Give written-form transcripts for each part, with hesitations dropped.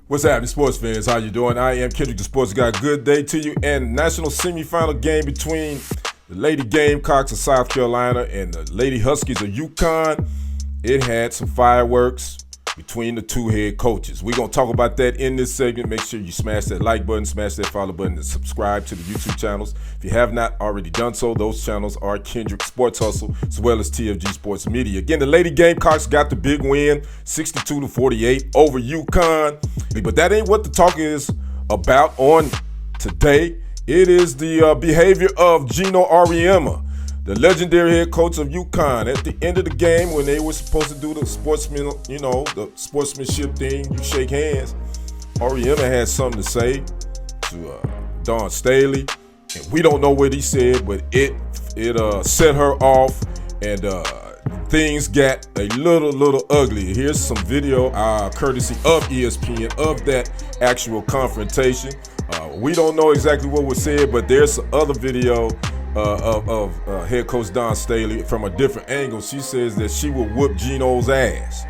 What's happening, sports fans? How you doing? I am Kendrick, the sports guy. Good day to you. And national semifinal game between the Lady Gamecocks of South Carolina and the Lady Huskies of UConn. It had some fireworks between the two head coaches. We're going to talk about that in this segment. Make sure you smash that like button, smash that follow button, and subscribe to the YouTube channels. If you have not already done so, those channels are Kendrick Sports Hustle as well as TFG Sports Media. Again, the Lady Gamecocks got the big win, 62-48 over UConn. But that ain't what the talk is about on today. It is the behavior of Gino Auriemma, the legendary head coach of UConn. At the end of the game, when they were supposed to do the the sportsmanship thing, you shake hands, Auriemma had something to say to Dawn Staley, and we don't know what he said, but it set her off, and things got a little ugly. Here's some video, courtesy of ESPN, of that actual confrontation. We don't know exactly what was said, but there's some other video of head coach Dawn Staley from a different angle. She says that she will whoop Gino's ass.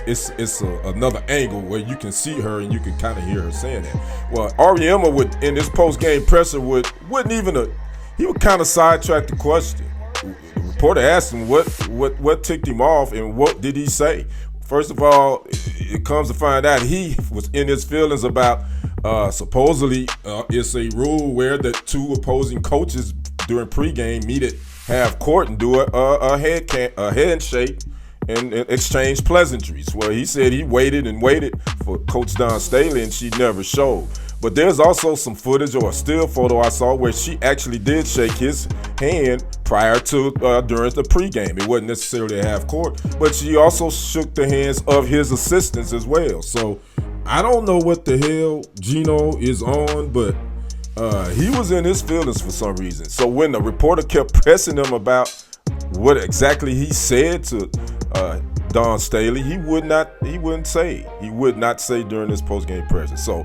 It's another angle where you can see her and you can kind of hear her saying that. Well, Auriemma would, in this post-game presser, would kind of sidetrack the question. The reporter asked him what ticked him off and what did he say. First of all, it comes to find out he was in his feelings about supposedly it's a rule where the two opposing coaches during pregame meet at half court and do a handshake and exchange pleasantries. Well, he said he waited and waited for Coach Dawn Staley and she never showed. But there's also some footage or a still photo I saw where she actually did shake his hand prior to during the pregame. It wasn't necessarily a half court, but she also shook the hands of his assistants as well. So I don't know what the hell Gino is on, but he was in his feelings for some reason. So when the reporter kept pressing him about what exactly he said to Dawn Staley, he would not say during this post-game presser. So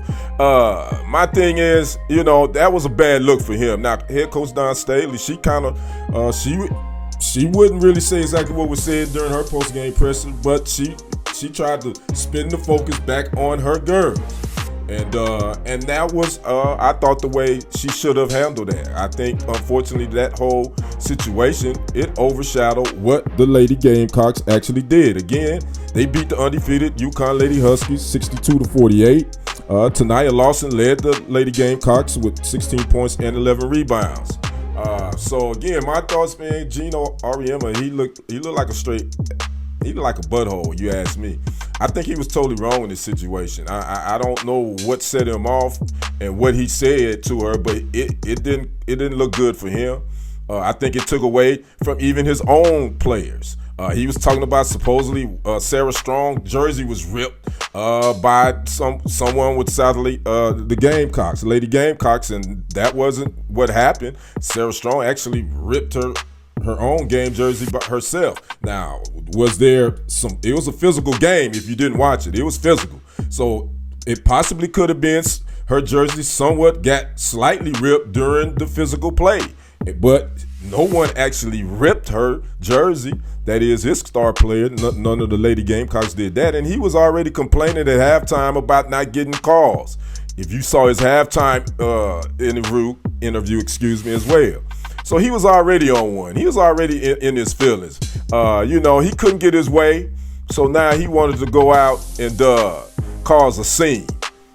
my thing is, that was a bad look for him. Now, head coach Dawn Staley, she kind of she wouldn't really say exactly what was said during her post-game presser, but she tried to spin the focus back on her girls. And that was, I thought, the way she should have handled that. I think, unfortunately, that whole situation, it overshadowed what the Lady Gamecocks actually did. Again, they beat the undefeated UConn Lady Huskies 62-48. Tanaya Lawson led the Lady Gamecocks with 16 points and 11 rebounds. So again, my thoughts, man, Gino Auriemma, he looked like a butthole, you ask me. I think he was totally wrong in this situation. I don't know what set him off and what he said to her, but it didn't look good for him. I think it took away from even his own players. He was talking about supposedly Sarah Strong jersey was ripped by someone with the Gamecocks, the Lady Gamecocks, and that wasn't what happened. Sarah Strong actually ripped her own game jersey by herself. Now, was there it was a physical game. If you didn't watch it, it was physical. So it possibly could have been her jersey somewhat got slightly ripped during the physical play. But no one actually ripped her jersey. That is his star player. None of the Lady Gamecocks did that. And he was already complaining at halftime about not getting calls. If you saw his halftime interview, as well. So he was already on one. He was already in his feelings. He couldn't get his way, so now he wanted to go out and cause a scene.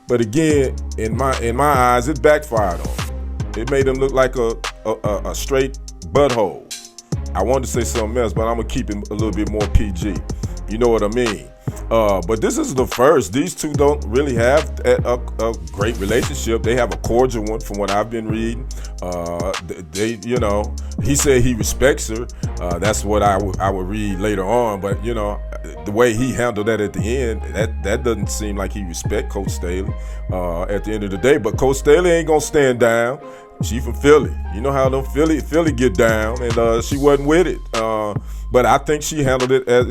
But again, in my eyes, it backfired on him. It made him look like a straight butthole. I wanted to say something else, but I'm gonna keep it a little bit more PG. You know what I mean? But this is the first. These two don't really have a great relationship. They have a cordial one, from what I've been reading. He said he respects her. That's what I would read later on. But the way he handled that at the end, that doesn't seem like he respect Coach Staley. At the end of the day, but Coach Staley ain't gonna stand down. She from Philly. You know how them Philly get down, and she wasn't with it. But I think she handled it as,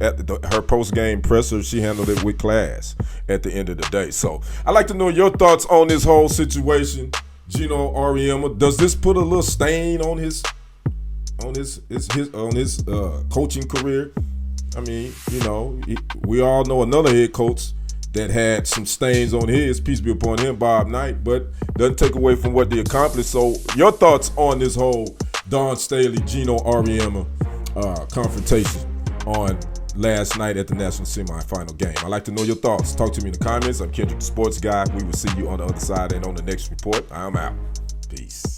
at her post-game presser, she handled it with class at the end of the day. So I'd like to know your thoughts on this whole situation. Gino Auriemma, does this put a little stain on his coaching career? I mean, we all know another head coach that had some stains on his, peace be upon him, Bob Knight, but doesn't take away from what they accomplished. So your thoughts on this whole Don Staley, Gino Auriemma confrontation on last night at the national semifinal game? I'd like to know your thoughts. Talk to me in the comments. I'm Kendrick, the sports guy. We will see you on the other side and on the next report. I'm out. Peace.